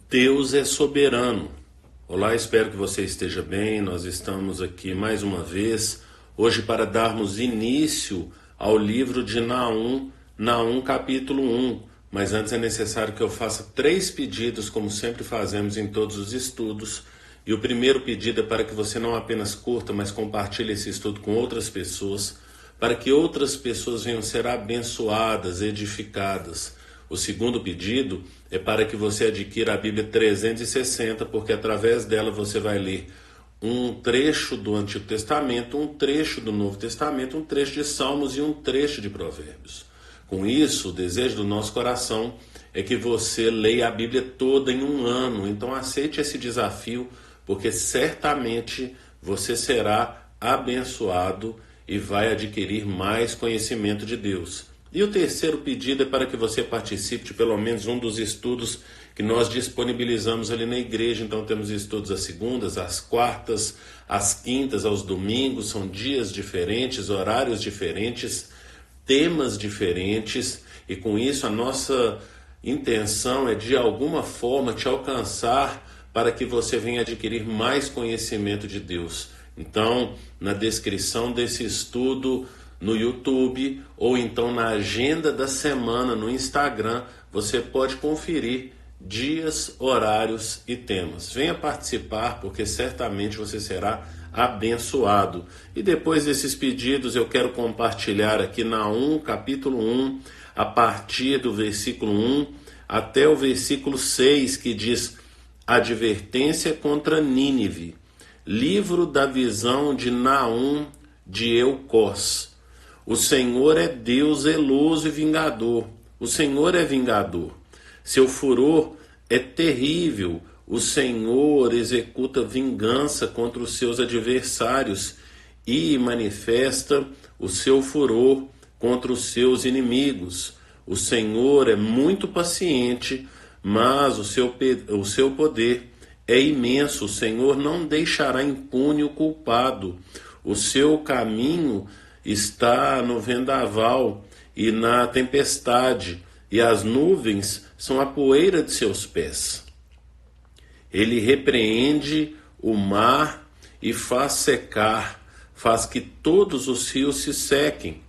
Deus é soberano. Olá, espero que você esteja bem. Nós estamos aqui mais uma vez, hoje para darmos início ao livro de Naum, Naum capítulo 1. Mas antes é necessário que eu faça 3 pedidos, como sempre fazemos em todos os estudos. E o primeiro pedido é para que você não apenas curta, mas compartilhe esse estudo com outras pessoas, para que outras pessoas venham ser abençoadas, edificadas. O segundo pedido é para que você adquira a Bíblia 360, porque através dela você vai ler um trecho do Antigo Testamento, um trecho do Novo Testamento, um trecho de Salmos e um trecho de Provérbios. Com isso, o desejo do nosso coração é que você leia a Bíblia toda em um ano. Então aceite esse desafio, porque certamente você será abençoado e vai adquirir mais conhecimento de Deus. E o terceiro pedido é para que você participe de pelo menos um dos estudos que nós disponibilizamos ali na igreja. Então temos estudos às segundas, às quartas, às quintas, aos domingos. São dias diferentes, horários diferentes, temas diferentes. E com isso a nossa intenção é de alguma forma te alcançar para que você venha adquirir mais conhecimento de Deus. Então, na descrição desse estudo no YouTube ou então na agenda da semana no Instagram, você pode conferir dias, horários e temas. Venha participar, porque certamente você será abençoado. E depois desses pedidos eu quero compartilhar aqui Naum capítulo 1, a partir do versículo 1 até o versículo 6, que diz: Advertência contra Nínive. Livro da visão de Naum de Elcós. O Senhor é Deus zeloso e vingador. O Senhor é vingador. Seu furor é terrível. O Senhor executa vingança contra os seus adversários e manifesta o seu furor contra os seus inimigos. O Senhor é muito paciente, mas o seu poder é imenso. O Senhor não deixará impune o culpado. O seu caminho está no vendaval e na tempestade, e as nuvens são a poeira de seus pés. Ele repreende o mar e faz secar, faz que todos os rios se sequem.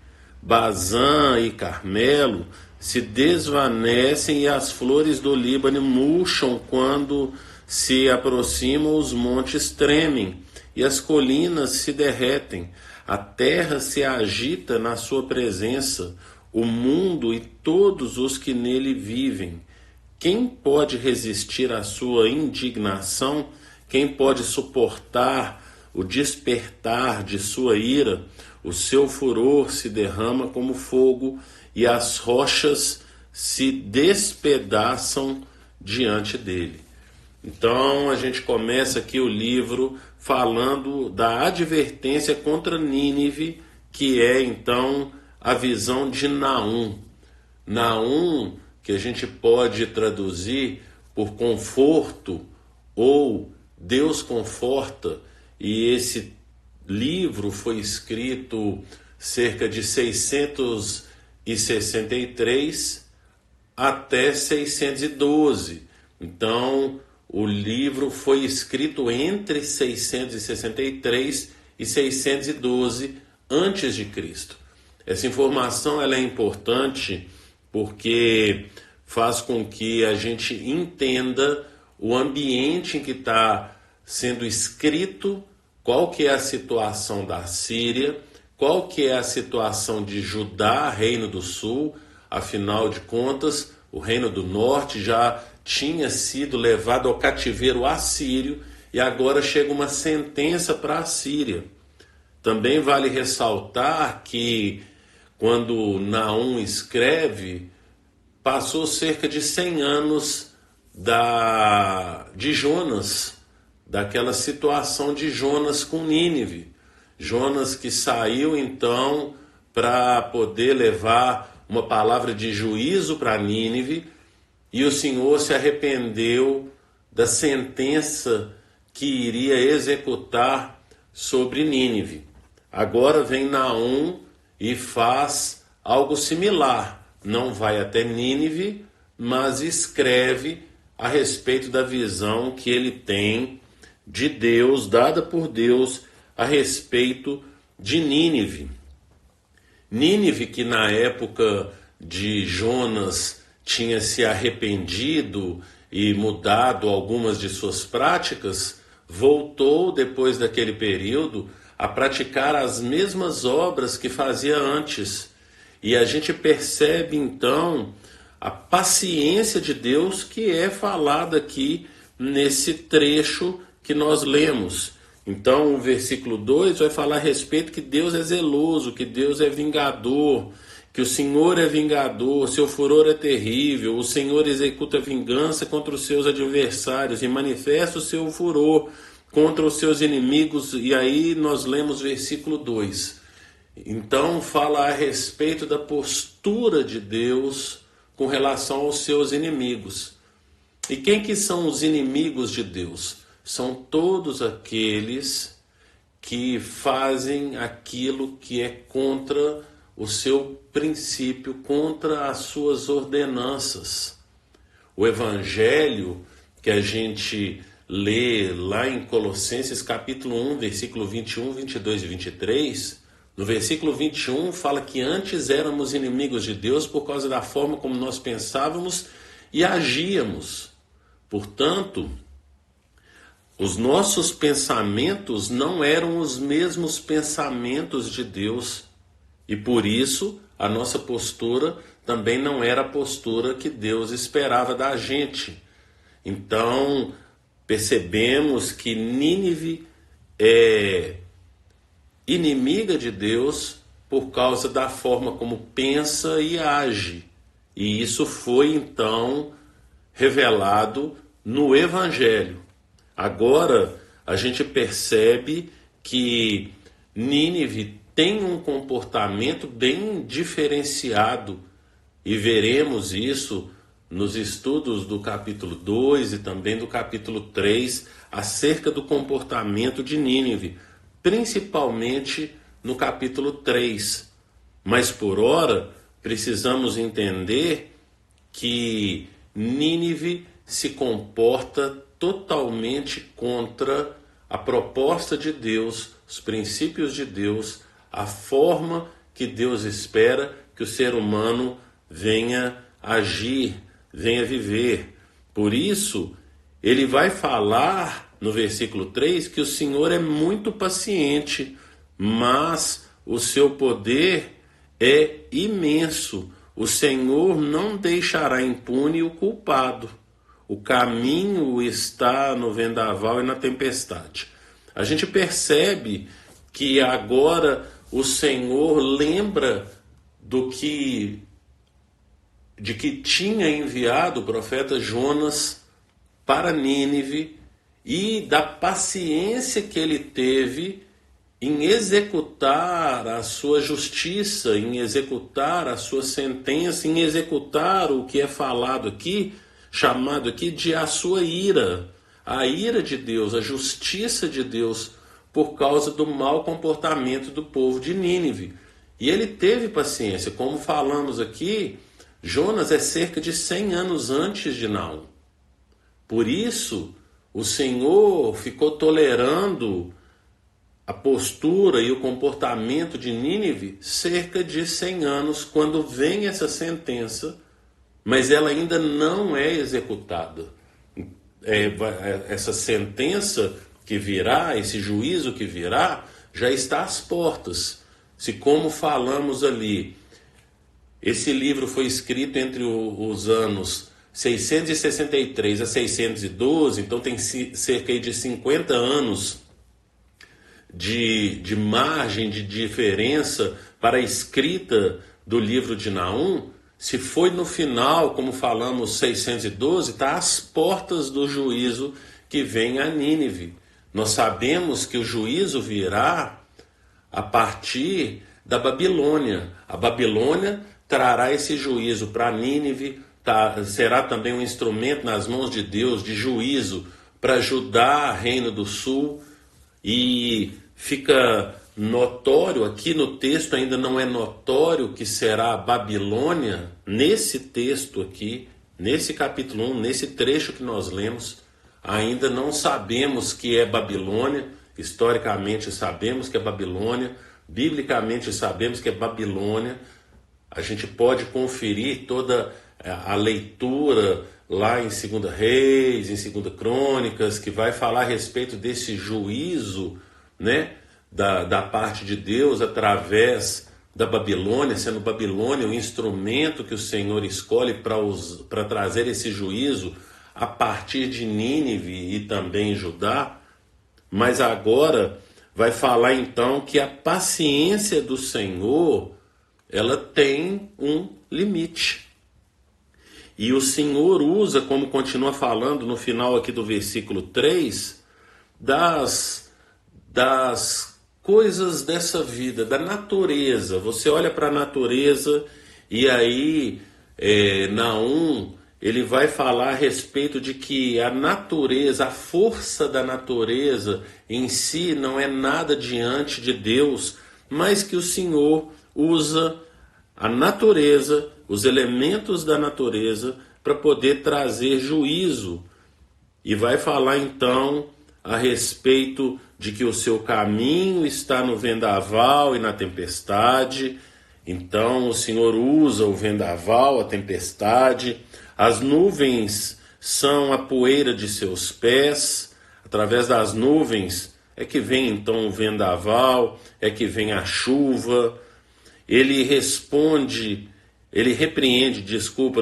Bazã e Carmelo se desvanecem e as flores do Líbano murcham quando se aproximam, os montes tremem e as colinas se derretem. A terra se agita na sua presença, o mundo e todos os que nele vivem. Quem pode resistir à sua indignação? Quem pode suportar o despertar de sua ira? O seu furor se derrama como fogo e as rochas se despedaçam diante dele. Então a gente começa aqui o livro falando da advertência contra Nínive, que é então a visão de Naum. Naum, que a gente pode traduzir por conforto ou Deus conforta, e esse livro foi escrito cerca de 663 até 612. Então, o livro foi escrito entre 663 e 612 antes de Cristo. Essa informação ela é importante porque faz com que a gente entenda o ambiente em que está sendo escrito, qual que é a situação da Síria, qual que é a situação de Judá, Reino do Sul. Afinal de contas, o Reino do Norte já tinha sido levado ao cativeiro assírio e agora chega uma sentença para a Síria. Também vale ressaltar que quando Naum escreve, passou cerca de 100 anos de Jonas, daquela situação de Jonas com Nínive. Jonas que saiu então para poder levar uma palavra de juízo para Nínive, e o Senhor se arrependeu da sentença que iria executar sobre Nínive. Agora vem Naum e faz algo similar. Não vai até Nínive, mas escreve a respeito da visão que ele tem de Deus, dada por Deus, a respeito de Nínive. Nínive, que na época de Jonas tinha se arrependido e mudado algumas de suas práticas, voltou depois daquele período a praticar as mesmas obras que fazia antes. E a gente percebe então a paciência de Deus que é falada aqui nesse trecho que nós lemos. Então o versículo 2 vai falar a respeito que Deus é zeloso, que Deus é vingador, que o Senhor é vingador, seu furor é terrível, o Senhor executa vingança contra os seus adversários e manifesta o seu furor contra os seus inimigos. E aí nós lemos versículo 2. Então fala a respeito da postura de Deus com relação aos seus inimigos. E quem que são os inimigos de Deus? São todos aqueles que fazem aquilo que é contra o seu princípio, contra as suas ordenanças. O evangelho que a gente lê lá em Colossenses capítulo 1, versículo 21, 22 e 23, no versículo 21 fala que antes éramos inimigos de Deus por causa da forma como nós pensávamos e agíamos. Portanto, os nossos pensamentos não eram os mesmos pensamentos de Deus. E por isso, a nossa postura também não era a postura que Deus esperava da gente. Então, percebemos que Nínive é inimiga de Deus por causa da forma como pensa e age. E isso foi, então, revelado no Evangelho. Agora, a gente percebe que Nínive tem um comportamento bem diferenciado e veremos isso nos estudos do capítulo 2 e também do capítulo 3 acerca do comportamento de Nínive, principalmente no capítulo 3. Mas por ora, precisamos entender que Nínive se comporta totalmente contra a proposta de Deus, os princípios de Deus, a forma que Deus espera que o ser humano venha agir, venha viver. Por isso, ele vai falar no versículo 3 que o Senhor é muito paciente, mas o seu poder é imenso. O Senhor não deixará impune o culpado. O caminho está no vendaval e na tempestade. A gente percebe que agora o Senhor lembra de que tinha enviado o profeta Jonas para Nínive e da paciência que ele teve em executar a sua justiça, em executar a sua sentença, em executar o que é falado aqui, chamado aqui de a sua ira, a ira de Deus, a justiça de Deus, por causa do mau comportamento do povo de Nínive. E ele teve paciência, como falamos aqui, Jonas é cerca de 100 anos antes de Naum. Por isso, o Senhor ficou tolerando a postura e o comportamento de Nínive cerca de 100 anos, quando vem essa sentença, mas ela ainda não é executada. Essa sentença que virá, esse juízo que virá, já está às portas. Se, como falamos ali, esse livro foi escrito entre os anos 663 a 612, então tem cerca de 50 anos de margem, de diferença para a escrita do livro de Naum. Se foi no final, como falamos, 612, está às portas do juízo que vem a Nínive. Nós sabemos que o juízo virá a partir da Babilônia. A Babilônia trará esse juízo para Nínive, será também um instrumento nas mãos de Deus de juízo para Judá, Reino do Sul, e fica notório, aqui no texto ainda não é notório que será a Babilônia, nesse texto aqui, nesse capítulo 1, nesse trecho que nós lemos, ainda não sabemos que é Babilônia. Historicamente sabemos que é Babilônia, biblicamente sabemos que é Babilônia. A gente pode conferir toda a leitura lá em 2 Reis, em 2 Crônicas, que vai falar a respeito desse juízo, né, da parte de Deus através da Babilônia, sendo Babilônia o instrumento que o Senhor escolhe para trazer esse juízo a partir de Nínive e também Judá. Mas agora vai falar então que a paciência do Senhor, ela tem um limite. E o Senhor usa, como continua falando no final aqui do versículo 3, das coisas dessa vida, da natureza. Você olha para a natureza e aí Naum, ele vai falar a respeito de que a natureza, a força da natureza em si não é nada diante de Deus, mas que o Senhor usa a natureza, os elementos da natureza, para poder trazer juízo. E vai falar então a respeito de que o seu caminho está no vendaval e na tempestade. Então o Senhor usa o vendaval, a tempestade. As nuvens são a poeira de seus pés. Através das nuvens é que vem então o vendaval, é que vem a chuva. Ele repreende,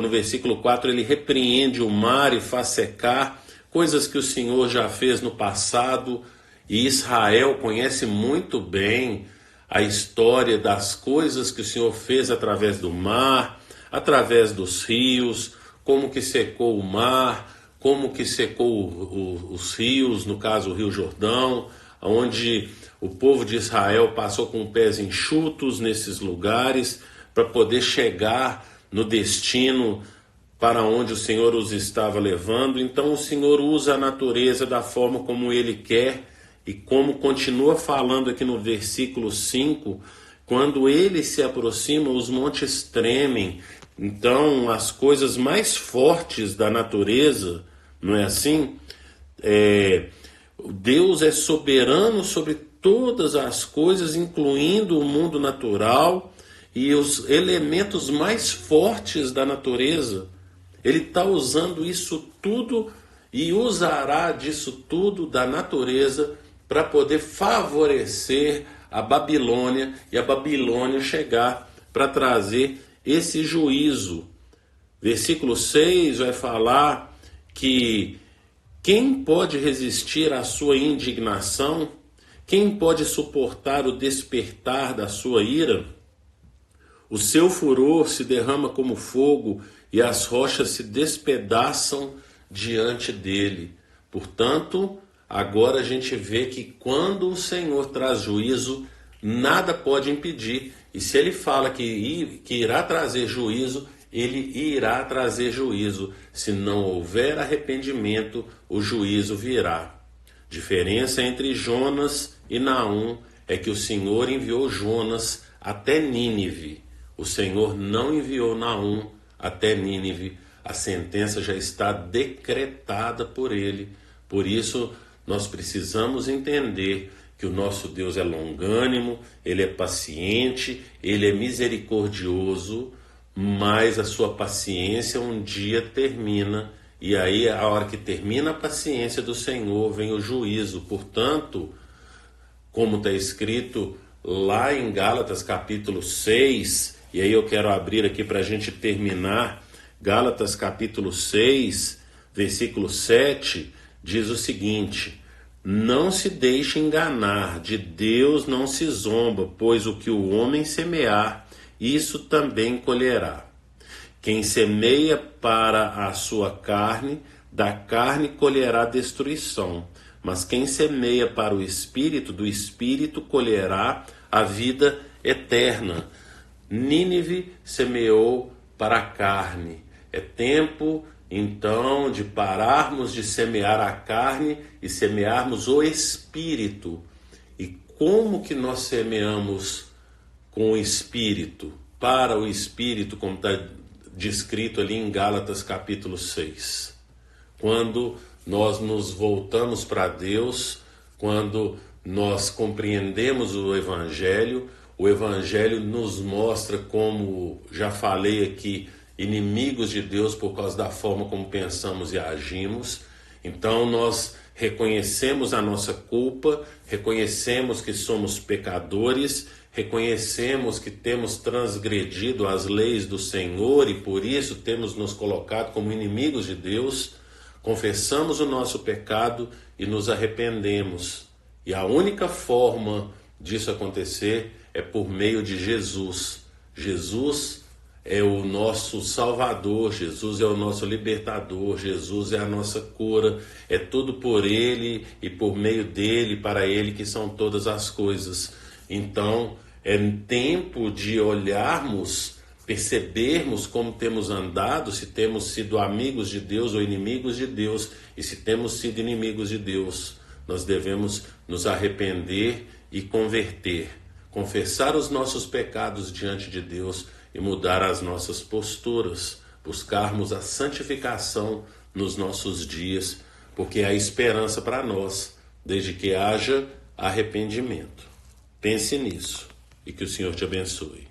no versículo 4, ele repreende o mar e faz secar, coisas que o Senhor já fez no passado, e Israel conhece muito bem a história das coisas que o Senhor fez através do mar, através dos rios, como que secou o mar, como que secou os rios, no caso o Rio Jordão, onde o povo de Israel passou com pés enxutos nesses lugares para poder chegar no destino para onde o Senhor os estava levando. Então o Senhor usa a natureza da forma como Ele quer, e como continua falando aqui no versículo 5, quando Ele se aproxima, os montes tremem. Então as coisas mais fortes da natureza, não é assim? Deus é soberano sobre todas as coisas, incluindo o mundo natural e os elementos mais fortes da natureza. Ele está usando isso tudo e usará disso tudo da natureza para poder favorecer a Babilônia e a Babilônia chegar para trazer esse juízo. Versículo 6 vai falar que quem pode resistir à sua indignação? Quem pode suportar o despertar da sua ira? O seu furor se derrama como fogo e as rochas se despedaçam diante dele. Portanto, agora a gente vê que quando o Senhor traz juízo, nada pode impedir. E se ele fala que irá trazer juízo, ele irá trazer juízo. Se não houver arrependimento, o juízo virá. Diferença entre Jonas e Naum é que o Senhor enviou Jonas até Nínive. O Senhor não enviou Naum até Nínive. A sentença já está decretada por ele. Por isso, nós precisamos entender que o nosso Deus é longânimo, ele é paciente, ele é misericordioso, mas a sua paciência um dia termina, e aí a hora que termina a paciência do Senhor vem o juízo. Portanto, como está escrito lá em Gálatas capítulo 6, e aí eu quero abrir aqui para a gente terminar, Gálatas capítulo 6, versículo 7, diz o seguinte: não se deixe enganar, de Deus não se zomba, pois o que o homem semear, isso também colherá. Quem semeia para a sua carne, da carne colherá destruição. Mas quem semeia para o Espírito, do Espírito colherá a vida eterna. Nínive semeou para a carne. É tempo, então, de pararmos de semear a carne e semearmos o Espírito. E como que nós semeamos com o Espírito? Para o Espírito, como está descrito ali em Gálatas capítulo 6. Quando nós nos voltamos para Deus, quando nós compreendemos o Evangelho nos mostra, como já falei aqui, inimigos de Deus por causa da forma como pensamos e agimos. Então nós reconhecemos a nossa culpa, reconhecemos que somos pecadores, reconhecemos que temos transgredido as leis do Senhor e por isso temos nos colocado como inimigos de Deus. Confessamos o nosso pecado e nos arrependemos. E a única forma disso acontecer é por meio de Jesus. Jesus é o nosso Salvador, Jesus é o nosso libertador, Jesus é a nossa cura, é tudo por Ele e por meio dEle, para Ele que são todas as coisas. Então, é tempo de olharmos, percebermos como temos andado, se temos sido amigos de Deus ou inimigos de Deus, e se temos sido inimigos de Deus, nós devemos nos arrepender e converter, confessar os nossos pecados diante de Deus e mudar as nossas posturas, buscarmos a santificação nos nossos dias, porque há esperança para nós, desde que haja arrependimento. Pense nisso e que o Senhor te abençoe.